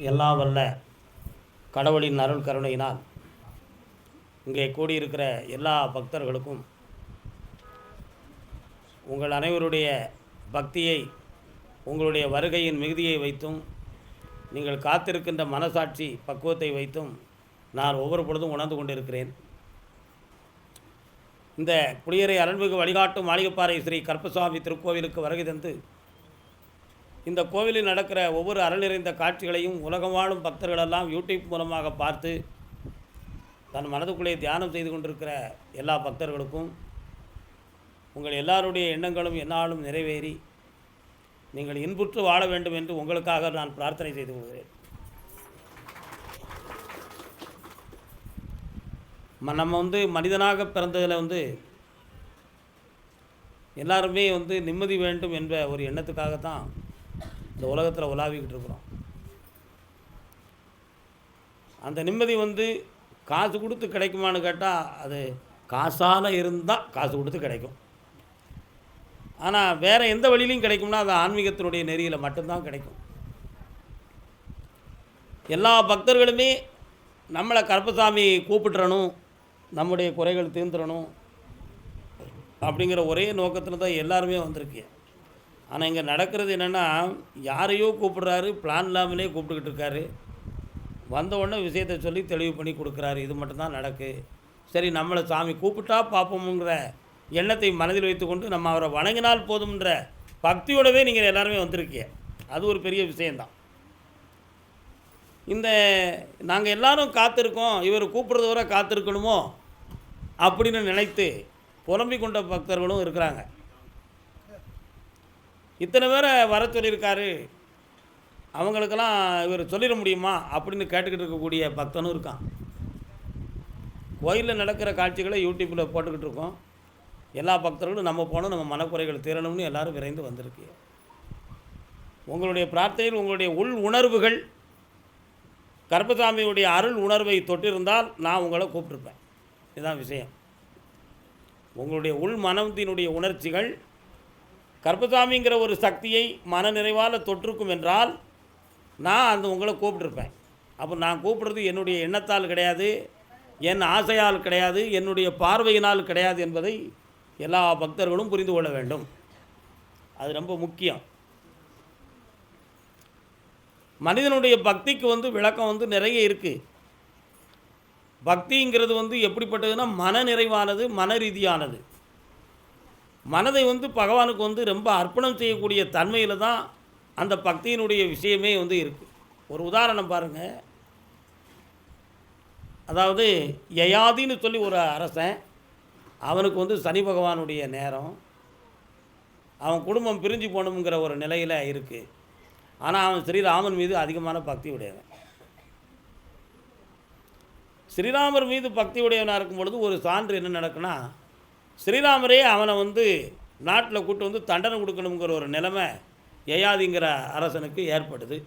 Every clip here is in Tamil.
எல்லாம் வல்ல கடவுளின் அருள் கருணையினால் இங்கே கூடியிருக்கிற எல்லா பக்தர்களுக்கும் உங்கள் அனைவருடைய பக்தியை, உங்களுடைய வருகையின் மிகுதியை வைத்தும், நீங்கள் காத்திருக்கின்ற மனசாட்சி பக்குவத்தை வைத்தும் நான் ஒவ்வொரு பொழுதும் உணர்ந்து கொண்டிருக்கிறேன். இந்த குடியரை அருள்மிகு வழிகாட்டும் மாளிகைப்பாறை ஸ்ரீ கருப்பசாமி திருக்கோவிலுக்கு வருகை தந்து இந்த கோவிலில் நடக்கிற ஒவ்வொரு அருள் நிறைந்த காட்சிகளையும் உலகம் வாழும் பக்தர்களெல்லாம் யூடியூப் மூலமாக பார்த்து தன் மனதுக்குள்ளே தியானம் செய்து கொண்டிருக்கிற எல்லா பக்தர்களுக்கும் உங்கள் எல்லாருடைய எண்ணங்களும் என்னாலும் நிறைவேறி நீங்கள் இன்புற்று வாழ வேண்டும் என்று உங்களுக்காக நான் பிரார்த்தனை செய்து கொள்கிறேன். நம்ம மனிதனாக பிறந்ததில் எல்லாருமே நிம்மதி வேண்டும் என்ற ஒரு எண்ணத்துக்காகத்தான் இந்த உலகத்தில் உலாவிக்கிட்டு இருக்கிறோம். அந்த நிம்மதி காசு கொடுத்து கிடைக்குமான்னு கேட்டால் அது காசால் இருந்தால் காசு கொடுத்து கிடைக்கும். ஆனால் வேறு எந்த வழியிலையும் கிடைக்கும்னா அது ஆன்மீகத்தினுடைய நெறியில் மட்டும்தான் கிடைக்கும். எல்லா பக்தர்களுமே நம்மளை கருப்பசாமி கூப்பிட்டுறணும், நம்முடைய குறைகள் தீர்ந்துடணும் அப்படிங்கிற ஒரே நோக்கத்தில் தான் எல்லாருமே வந்திருக்கு. ஆனால் இங்கே நடக்கிறது என்னென்னா, யாரையோ கூப்பிட்றாரு, பிளான் இல்லாமலே கூப்பிட்டுக்கிட்டு இருக்காரு. வந்த உடனே விஷயத்தை சொல்லி தெளிவு பண்ணி கொடுக்குறாரு. இது மட்டும்தான் நடக்கு. சரி, நம்மளை சாமி கூப்பிட்டா பார்ப்போமுங்கிற எண்ணத்தை மனதில் வைத்துக்கொண்டு நம்ம அவரை வணங்கினால் போதும்ன்ற பக்தியோடவே நீங்கள் எல்லாருமே வந்திருக்கீங்க. அது ஒரு பெரிய விஷயந்தான். நாங்கள் எல்லாரும் காத்திருக்கோம், இவர் கூப்பிட்றது வரை காத்திருக்கணுமோ அப்படின்னு நினைத்து புலம்பிக் கொண்ட பக்தர்களும் இருக்கிறாங்க. இத்தனை பேரை வர சொல்லியிருக்காரு, அவங்களுக்கெல்லாம் இவர் சொல்லிட முடியுமா அப்படின்னு கேட்டுக்கிட்டு இருக்கக்கூடிய பக்தனும் இருக்கான். கோயிலில் நடக்கிற காட்சிகளை யூடியூப்பில் போட்டுக்கிட்டு இருக்கோம். எல்லா பக்தர்களும் நம்ம போனோம், நம்ம மனக்குறைகள் தீரணும்னு எல்லோரும் விரைந்து வந்திருக்கு. உங்களுடைய பிரார்த்தனையில் உங்களுடைய உள் உணர்வுகள் கருப்பசாமியுடைய அருள் உணர்வை தொட்டிருந்தால் நான் உங்களை கூப்பிட்டுருப்பேன். இதுதான் விஷயம். உங்களுடைய உள் மனத்தினுடைய உணர்ச்சிகள் கருப்பசாமிங்கிற ஒரு சக்தியை மன நிறைவால் தொற்றுக்கும் என்றால் நான் உங்களை கூப்பிட்டுருப்பேன். அப்போ நான் கூப்பிடுறது என்னுடைய எண்ணத்தால் கிடையாது, என் ஆசையால் கிடையாது, என்னுடைய பார்வையினால் கிடையாது என்பதை எல்லா பக்தர்களும் புரிந்து கொள்ள வேண்டும். அது ரொம்ப முக்கியம். மனிதனுடைய பக்திக்கு விளக்கம் நிறைய இருக்குது. பக்திங்கிறது எப்படிப்பட்டதுன்னா மன நிறைவானது, மன ரீதியானது. மனதை பகவானுக்கு ரொம்ப அர்ப்பணம் செய்யக்கூடிய தன்மையில் தான் அந்த பக்தியினுடைய விஷயமே இருக்குது. ஒரு உதாரணம் பாருங்கள். அதாவது யயாதின்னு சொல்லி ஒரு அரசன், அவனுக்கு சனி பகவானுடைய நேரம், அவன் குடும்பம் பிரிஞ்சு போகணுங்கிற ஒரு நிலையில் இருக்குது. ஆனால் அவன் ஸ்ரீராமன் மீது அதிகமான பக்தி உடையவன். ஸ்ரீராமர் மீது பக்தி உடையவனாக இருக்கும் பொழுது ஒரு சான்று என்ன நடக்குன்னா, ஸ்ரீராமரே அவனை நாட்டில் கூட்டு தண்டனை கொடுக்கணுங்கிற ஒரு நிலைமை யயாதிங்கிற அரசனுக்கு ஏற்படுது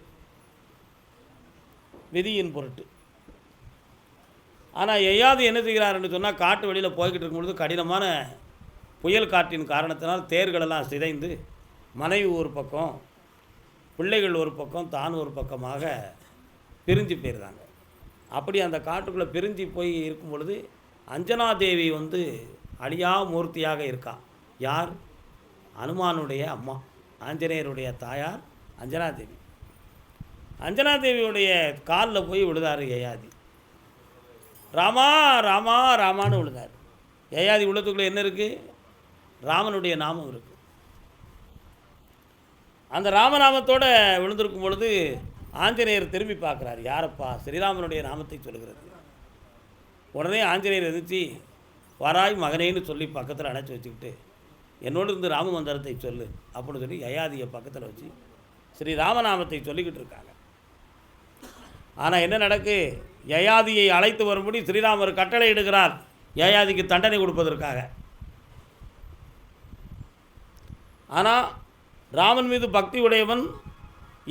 விதியின் பொருட்டு. ஆனால் யயாதி என்ன செய்கிறாருன்னு சொன்னால், காட்டு வழியில் போய்கிட்டு இருக்கும்பொழுது கடினமான புயல் காற்றின் காரணத்தினால் தேர்களெல்லாம் சிதைந்து மனைவி ஒரு பக்கம், பிள்ளைகள் ஒரு பக்கம், தான் ஒரு பக்கமாக பிரிஞ்சு போயிருந்தாங்க. அப்படி அந்த காட்டுக்குள்ளே பிரிஞ்சு போய் இருக்கும் பொழுது அஞ்சனாதேவி அழியா மூர்த்தியாக இருக்கா. யார்? அனுமானுடைய அம்மா, ஆஞ்சநேயருடைய தாயார் அஞ்சனாதேவி. அஞ்சனாதேவியுடைய காலில் போய் விழுதார் யயாதி. ராமா ராமா ராமான்னு விழுதார். யயாதி உள்ளத்துக்குள்ளே என்ன இருக்குது? ராமனுடைய நாமம் இருக்குது. அந்த ராமநாமத்தோடு விழுந்திருக்கும் பொழுது ஆஞ்சநேயர் திரும்பி பார்க்குறாரு. யாரப்பா? ஸ்ரீராமனுடைய நாமத்தை சொல்லுகிறது. உடனே ஆஞ்சநேயர் எதிர்த்து, வராய் மகனேன்னு சொல்லி பக்கத்தில் அணைச்சி வச்சுக்கிட்டு, என்னோடு இருந்து ராம மந்திரத்தை சொல்லு அப்படின்னு சொல்லி யயாதியை பக்கத்தில் வச்சு ஸ்ரீ ராமநாமத்தை சொல்லிக்கிட்டு இருக்காங்க. ஆனால் என்ன நடக்கு? யயாதியை அழைத்து வரும்படி ஸ்ரீராமர் கட்டளை இடுகிறார், யயாதிக்கு தண்டனை கொடுப்பதற்காக. ஆனால் ராமன் மீது பக்தி உடையவன்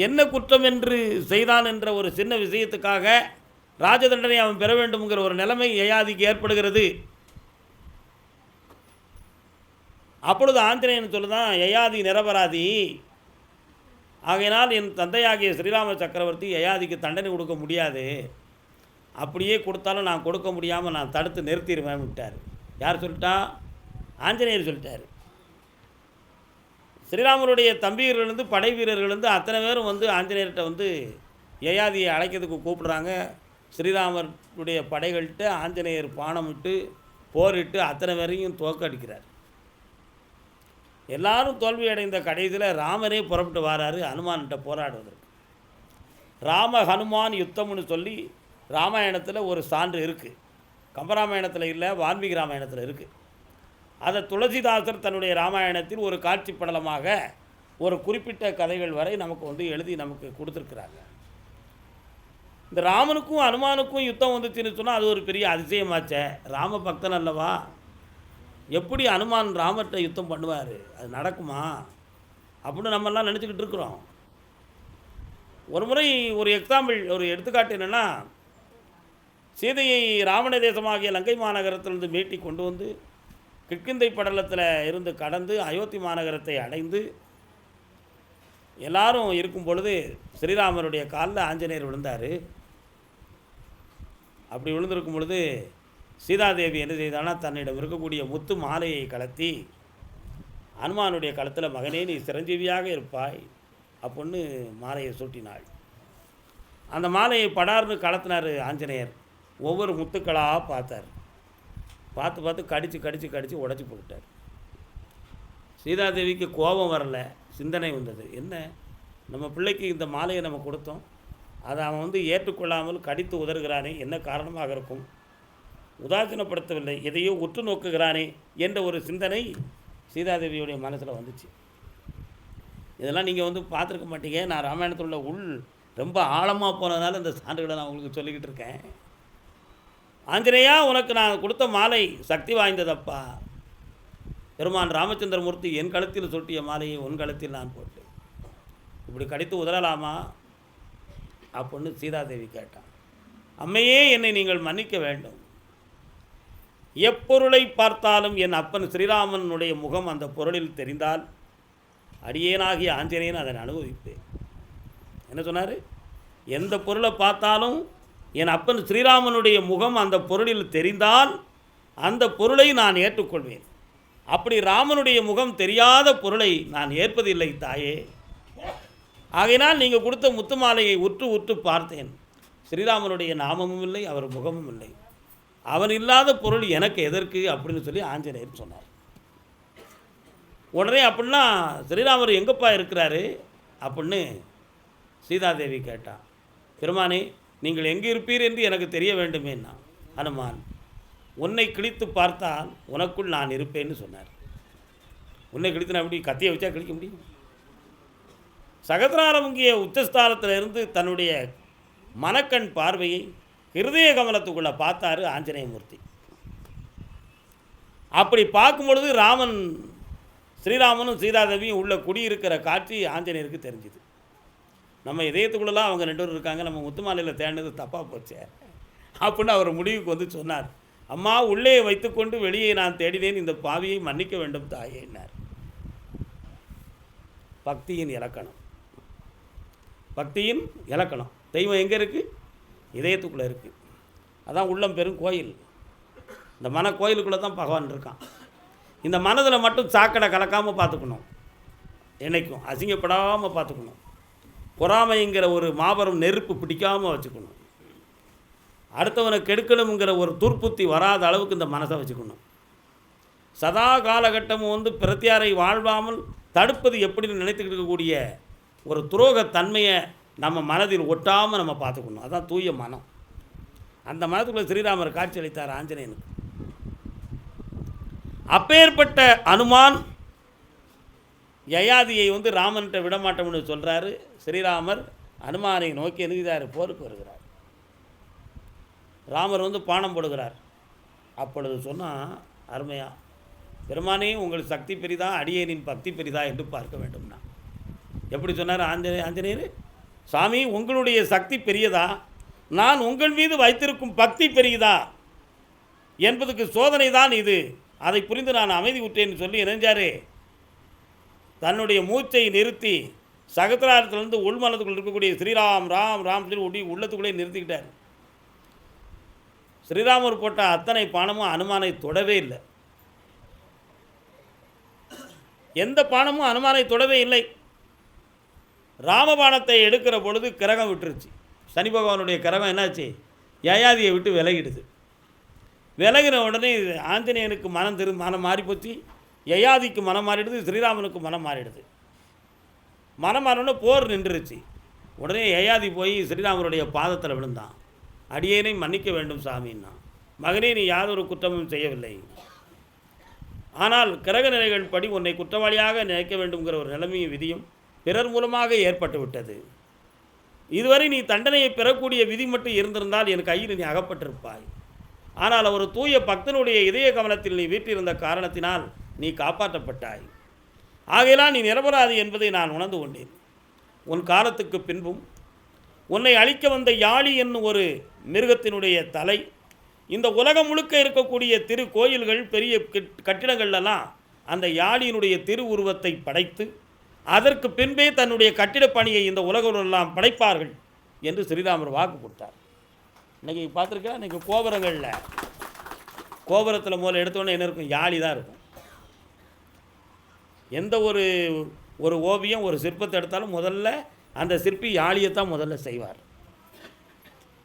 என்ன குற்றம் என்று செய்தான் என்ற ஒரு சின்ன விஷயத்துக்காக ராஜதண்டனை அவன் பெற வேண்டும்ங்கிற ஒரு நிலைமை யயாதிக்கு ஏற்படுகிறது. அப்பொழுது ஆஞ்சநேயன் சொல்லுதான், யயாதி நிரபராதி, ஆகையினால் என் தந்தையாகிய ஸ்ரீராம சக்கரவர்த்தி யயாதிக்கு தண்டனை கொடுக்க முடியாது, அப்படியே கொடுத்தாலும் நான் கொடுக்க முடியாமல் நான் தடுத்து நிறுத்திடுவேன் விட்டார். யார் சொல்லிட்டா? ஆஞ்சநேயர் சொல்லிட்டார். ஸ்ரீராமருடைய தம்பியர்கள்லேருந்து படை வீரர்கள்லேருந்து அத்தனை பேரும் வந்து ஆஞ்சநேயர்கிட்ட வந்து யயாதியை அழைக்கிறதுக்கு கூப்பிடுறாங்க. ஸ்ரீராமருடைய படைகள்கிட்ட ஆஞ்சநேயர் பானமிட்டு போரிட்டு அத்தனை பேரையும் தோற்கடிக்கிறார். எல்லாரும் தோல்வி அடைந்த கடைசியில் ராமரே புறப்பட்டு வராரு ஹனுமான்கிட்ட போராடுவதற்கு. ராம ஹனுமான் யுத்தம்னு சொல்லி ராமாயணத்தில் ஒரு சான்று இருக்குது. கம்பராமாயணத்தில் இல்லை, வால்மீகி ராமாயணத்தில் இருக்குது. அதை துளசிதாசர் தன்னுடைய ராமாயணத்தில் ஒரு காட்சி படலமாக ஒரு குறிப்பிட்ட கதைகள் வரை நமக்கு வந்து எழுதி நமக்கு கொடுத்துருக்குறாங்க. இந்த ராமனுக்கும் ஹனுமானுக்கும் யுத்தம் வந்துச்சுன்னு சொன்னால் அது ஒரு பெரிய அதிசயமாச்சே. ராம பக்தன் அல்லவா, எப்படி ஹனுமான் ராமர்கிட்ட யுத்தம் பண்ணுவார், அது நடக்குமா அப்படின்னு நம்மெல்லாம் நினச்சிக்கிட்டு இருக்கிறோம். ஒரு முறை ஒரு எக்ஸாம்பிள், ஒரு எடுத்துக்காட்டு என்னென்னா, சீதையை ராவண தேசமாகிய லங்கை மாநகரத்திலிருந்து மீட்டி கொண்டு வந்து கிட்கிந்தை படலத்தில் இருந்து கடந்து அயோத்தி மாநகரத்தை அடைந்து எல்லாரும் இருக்கும் பொழுது ஸ்ரீராமருடைய காலில் ஆஞ்சநேயர் விழுந்தார். அப்படி விழுந்திருக்கும் பொழுது சீதாதேவி என்ன செய்தானா, தன்னிடம் இருக்கக்கூடிய முத்து மாலையை கலத்தி ஹனுமானுடைய கழுத்தில், மகனே நீ சிரஞ்சீவியாக இருப்பாய் அப்படின்னு மாலையை சூட்டினாள். அந்த மாலையை படார்னு கலத்தினார் ஆஞ்சநேயர். ஒவ்வொரு முத்துக்களாக பார்த்தார். பார்த்து பார்த்து கடித்து கடித்து கடித்து உடச்சி போட்டார். சீதாதேவிக்கு கோபம் வரல, சிந்தனை வந்தது. என்ன, நம்ம பிள்ளைக்கு இந்த மாலையை நம்ம கொடுத்தோம், அதை அவன் வந்து ஏற்றுக்கொள்ளாமல் கடித்து உதறுகிறானே, என்ன காரணமாக இருக்கும், உதாசீனப்படுத்தவில்லை, எதையோ உற்று நோக்குகிறானே என்ற ஒரு சிந்தனை சீதாதேவியுடைய மனசில் வந்துச்சு. இதெல்லாம் நீங்கள் வந்து பார்த்துருக்க மாட்டீங்க. நான் ராமாயணத்தில் உள்ள உள் ரொம்ப ஆழமாக போனதுனால இந்த சான்றுகளை நான் உங்களுக்கு சொல்லிக்கிட்டு இருக்கேன். ஆஞ்சநேயா, உனக்கு நான் கொடுத்த மாலை சக்தி வாய்ந்ததப்பா. பெருமான் ராமச்சந்திரமூர்த்தி என் கழுத்தில் சுட்டிய மாலையை உன் கழுத்தில் நான் போட்டேன், இப்படி கடித்து உதறலாமா அப்படின்னு சீதாதேவி கேட்டான். அம்மையே, என்னை நீங்கள் மன்னிக்க வேண்டும். எப்பொருளை பார்த்தாலும் என் அப்பன் ஸ்ரீராமனுடைய முகம் அந்த பொருளில் தெரிந்தால் அடியேனாகிய ஆஞ்சநேயன் அதை அனுபவிப்பேன். என்ன சொன்னார்? எந்த பொருளை பார்த்தாலும் என் அப்பன் ஸ்ரீராமனுடைய முகம் அந்த பொருளில் தெரிந்தால் அந்த பொருளை நான் ஏற்றுக்கொள்வேன். அப்படி ராமனுடைய முகம் தெரியாத பொருளை நான் ஏற்பதில்லை தாயே. ஆகையினால் நீங்கள் கொடுத்த முத்து மாலையை உற்று உற்று பார்த்தேன். ஸ்ரீராமனுடைய நாமமும் இல்லை, அவர் முகமும் இல்லை. அவன் இல்லாத பொருள் எனக்கு எதற்கு அப்படின்னு சொல்லி ஆஞ்சநேயர் சொன்னார். உடனே அப்படின்னா ஸ்ரீராமர் எங்கப்பா இருக்கிறாரு அப்படின்னு சீதாதேவி கேட்டான். பெருமானே, நீங்கள் எங்கே இருப்பீர் என்று எனக்கு தெரிய வேண்டுமேன்னா. ஹனுமான், உன்னை கிழித்து பார்த்தால் உனக்குள் நான் இருப்பேன்னு சொன்னார். உன்னை கிழித்து நான் எப்படி கத்தியை வச்சா கிழிக்க முடியும்? சகசிராரமுங்கிய உச்சஸ்தானத்தில் இருந்து தன்னுடைய மனக்கண் பார்வையை ஹிருதய கமலத்துக்குள்ளே பார்த்தாரு ஆஞ்சநேயமூர்த்தி. அப்படி பார்க்கும் பொழுது ராமன், ஸ்ரீராமனும் சீதாதேவியும் உள்ள குடியிருக்கிற காட்சி ஆஞ்சநேயருக்கு தெரிஞ்சுது. நம்ம இதயத்துக்குள்ளெல்லாம் அவங்க 2 பேரும் இருக்காங்க, நம்ம முத்துமாலையில் தேடினது தப்பாக போச்சே அப்படின்னு அவர் முடிவுக்கு வந்து சொன்னார். அம்மா, உள்ளே வைத்துக்கொண்டு வெளியே நான் தேடினேன், இந்த பாவியை மன்னிக்க வேண்டும் தாயே என்னார். பக்தியின் இலக்கணம், பக்தியின் இலக்கணம். தெய்வம் எங்கே இருக்குது? இதயத்துக்குள்ளே இருக்குது. அதான் உள்ளம் பெரும் கோயில். இந்த மன கோயிலுக்குள்ளே தான் பகவான் இருக்கான். இந்த மனதில் மட்டும் சாக்கடை கலக்காமல் பார்த்துக்கணும், என்னைக்கும் அசிங்கப்படாமல் பார்த்துக்கணும். பொறாமைங்கிற ஒரு மாபெரும் நெருப்பு பிடிக்காமல் வச்சுக்கணும். அடுத்தவனை கெடுக்கணுங்கிற ஒரு துர்ப்புத்தி வராத அளவுக்கு இந்த மனசை வச்சுக்கணும். சதா காலகட்டமும் வந்து பிரத்தியாரை வாழ்வாமல் தடுப்பது எப்படின்னு நினைத்துக்கிட்டு இருக்கக்கூடிய ஒரு துரோகத்தன்மையை நம்ம மனதில் ஒட்டாமல் நம்ம பார்த்துக்கணும். அதுதான் தூய மனம். அந்த மனத்துக்குள்ளே ஸ்ரீராமர் காட்சி அளித்தார் ஆஞ்சநேயனுக்கு. அப்பேற்பட்ட அனுமான் யயாதியை வந்து ராமன்கிட்ட விடமாட்டோம்னு சொல்கிறாரு. ஸ்ரீராமர் அனுமானை நோக்கி எழுதிதார், போருக்கு வருகிறார். ராமர் வந்து பானம் போடுகிறார். அப்பொழுது சொன்னால் அருமையா, பெருமானே, உங்கள் சக்தி பெரிதா, அடியேனின் பக்தி பெரிதா என்று பார்க்க வேண்டும்னா. எப்படி சொன்னார் ஆஞ்சநேயர்? சாமி, உங்களுடைய சக்தி பெரியதா, நான் உங்கள் மீது வைத்திருக்கும் பக்தி பெரியதா என்பதுக்கு சோதனை தான் இது. அதை புரிந்து நான் அமைதி விட்டேன்னு சொல்லி இணைஞ்சார். தன்னுடைய மூச்சை நிறுத்தி சகசிராரத்திலிருந்து உள்மனத்துக்குள் இருக்கக்கூடிய ஸ்ரீராம் ராம் ராம் சொல்லி ஒட்டி உள்ளத்துக்குள்ளே நிறுத்திக்கிட்டார். ஸ்ரீராமர் போட்ட அத்தனை பானமும் அனுமானை தொடவே இல்லை. எந்த பானமும் அனுமானை தொடவே இல்லை. ராமபானத்தை எடுக்கிற பொழுது கிரகம் விட்டுருச்சு. சனி பகவானுடைய கிரகம் என்னாச்சு? யயாதியை விட்டு விலகிடுது. விலகின உடனே ஆஞ்சநேயனுக்கு மனம் மாறி போச்சு, யயாதிக்கு மனம் மாறிடுது, ஸ்ரீராமனுக்கு மனம் மாறிடுது. மனம் மாறினோடனே போர் நின்றுருச்சு. உடனே யயாதி போய் ஸ்ரீராமனுடைய பாதத்தில் விழுந்தான். அடியேனை மன்னிக்க வேண்டும் சாமின்னா. மகனே, நீ யாதொரு குற்றமும் செய்யவில்லை, ஆனால் கிரக நிலைகள் படி உன்னை குற்றவாளியாக நினைக்க வேண்டும்ங்கிற ஒரு நிலைமையும் விதியும் பிறர் மூலமாக ஏற்பட்டு விட்டது. இதுவரை நீ தண்டனையை பெறக்கூடிய விதி மட்டும் இருந்திருந்தால் என் கையில் நீ அகப்பட்டிருப்பாய். ஆனால் ஒரு தூய பக்தனுடைய இதய கவனத்தில் நீ வீட்டிருந்த காரணத்தினால் நீ காப்பாற்றப்பட்டாய். ஆகையெல்லாம் நீ நிரபராதி என்பதை நான் உணர்ந்து கொண்டேன். உன் காலத்துக்கு பின்பும் உன்னை அழிக்க வந்த யாழி என்னும் ஒரு மிருகத்தினுடைய தலை இந்த உலகம் முழுக்க இருக்கக்கூடிய திரு கோயில்கள், பெரிய கட்டிடங்கள்லாம் அந்த யாழியினுடைய திரு உருவத்தை படைத்து அதற்கு பின்பே தன்னுடைய கட்டிடப் பணியை இந்த உலகெல்லாம் படைப்பார்கள் என்று ஸ்ரீராமர் வாக்கு கொடுத்தார். இன்றைக்கி பார்த்துருக்கேன், இன்றைக்கி கோபுரத்தில் முதல்ல எடுத்தோன்னே என்ன இருக்கும்? யாழி தான் இருக்கும். எந்த ஒரு ஓவியம், ஒரு சிற்பத்தை எடுத்தாலும் முதல்ல அந்த சிற்பி யாழியை தான் முதல்ல செய்வார்.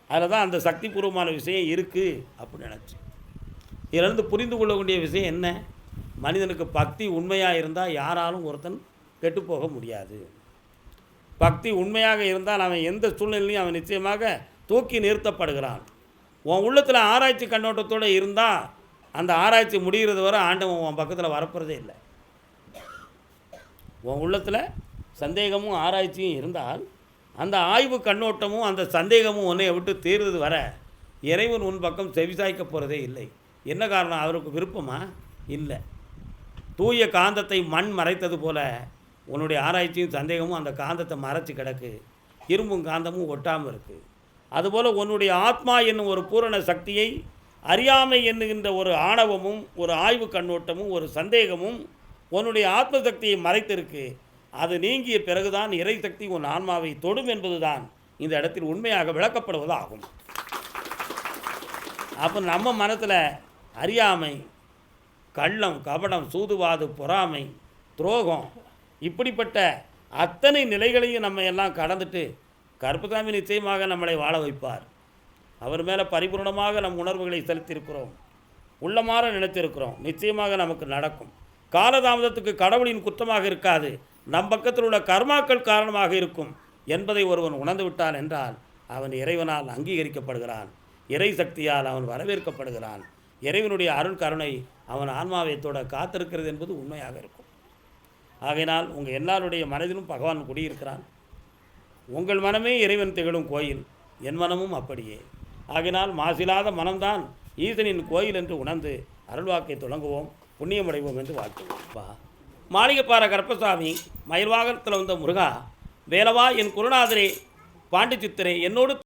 அதில் தான் அந்த சக்தி பூர்வமான விஷயம் இருக்குது அப்படின்னு நினச்சி. இதிலிருந்து புரிந்து கொள்ளக்கூடிய விஷயம் என்ன? மனிதனுக்கு பக்தி உண்மையாக இருந்தால் யாராலும் ஒருத்தன் கெட்டு போக முடியாது. பக்தி உண்மையாக இருந்தால் அவன் எந்த சூழ்நிலையும் அவன் நிச்சயமாக தூக்கி நிறுத்தப்படுகிறான். உன் உள்ளத்தில் ஆராய்ச்சி கண்ணோட்டத்தோடு இருந்தால் அந்த ஆராய்ச்சி முடிகிறது வரை ஆண்டவன் உன் பக்கத்தில் வரப்போகிறதே இல்லை. உன் உள்ளத்தில் சந்தேகமும் ஆராய்ச்சியும் இருந்தால் அந்த ஆய்வு கண்ணோட்டமும் அந்த சந்தேகமும் உன்னை விட்டு தீர்வது வர இறைவன் உன் பக்கம் செவிசாய்க்க போகிறதே இல்லை. என்ன காரணம்? அவருக்கு விருப்பமா? இல்லை. தூய காந்தத்தை மண் மறைத்தது போல உன்னுடைய ஆராய்ச்சியும் சந்தேகமும் அந்த காந்தத்தை மறைச்சி கிடக்கு. இரும்பும் காந்தமும் ஒட்டாமல் இருக்குது. அதுபோல் உன்னுடைய ஆத்மா என்னும் ஒரு பூரண சக்தியை அறியாமை என்கின்ற ஒரு ஆணவமும் ஒரு ஆய்வு கண்ணோட்டமும் ஒரு சந்தேகமும் உன்னுடைய ஆத்ம சக்தியை மறைத்திருக்கு. அது நீங்கிய பிறகுதான் இறை சக்தி உன் ஆன்மாவை தொடும் என்பதுதான் இந்த இடத்தில் உண்மையாக விளக்கப்படுவதாகும். அப்போ நம்ம மனத்தில் அறியாமை, கள்ளம், கபடம், சூதுவாது, பொறாமை, துரோகம், இப்படிப்பட்ட அத்தனை நிலைகளையும் நம்ம எல்லாம் கடந்துட்டு கருப்பசாமி நிச்சயமாக நம்மளை வாழ வைப்பார். அவர் மேலே பரிபூர்ணமாக நம் உணர்வுகளை செலுத்தியிருக்கிறோம், உள்ளமாற நினைத்திருக்கிறோம். நிச்சயமாக நமக்கு நடக்கும். காலதாமதத்துக்கு கடவுளின் குற்றமாக இருக்காது, நம் பக்கத்தில் உள்ள கர்மாக்கள் காரணமாக இருக்கும் என்பதை ஒருவன் உணர்ந்து விட்டான் என்றால் அவன் இறைவனால் அங்கீகரிக்கப்படுகிறான், இறை சக்தியால் அவன் வரவேற்கப்படுகிறான். இறைவனுடைய அருள் கருணை அவன் ஆன்மாவையத்தோட காத்திருக்கிறது என்பது உண்மையாக இருக்கும். ஆகையினால் உங்கள் எல்லாருடைய மனதிலும் பகவான் குடியிருக்கிறான். உங்கள் மனமே இறைவன் திகழும் கோயில், என் மனமும் அப்படியே. ஆகையினால் மாசில்லாத மனம்தான் ஈசனின் கோயில் என்று உணர்ந்து அருள்வாக்கை தொடங்குவோம், புண்ணியமடைவோம் என்று வாழ்த்துவோம். மாளிகைப்பாறை கருப்பசாமி, மயில்வாகனத்தில் வந்த முருகா, வேலவா என் குருநாதரே, பாண்டிச்சித்திரே, என்னோடு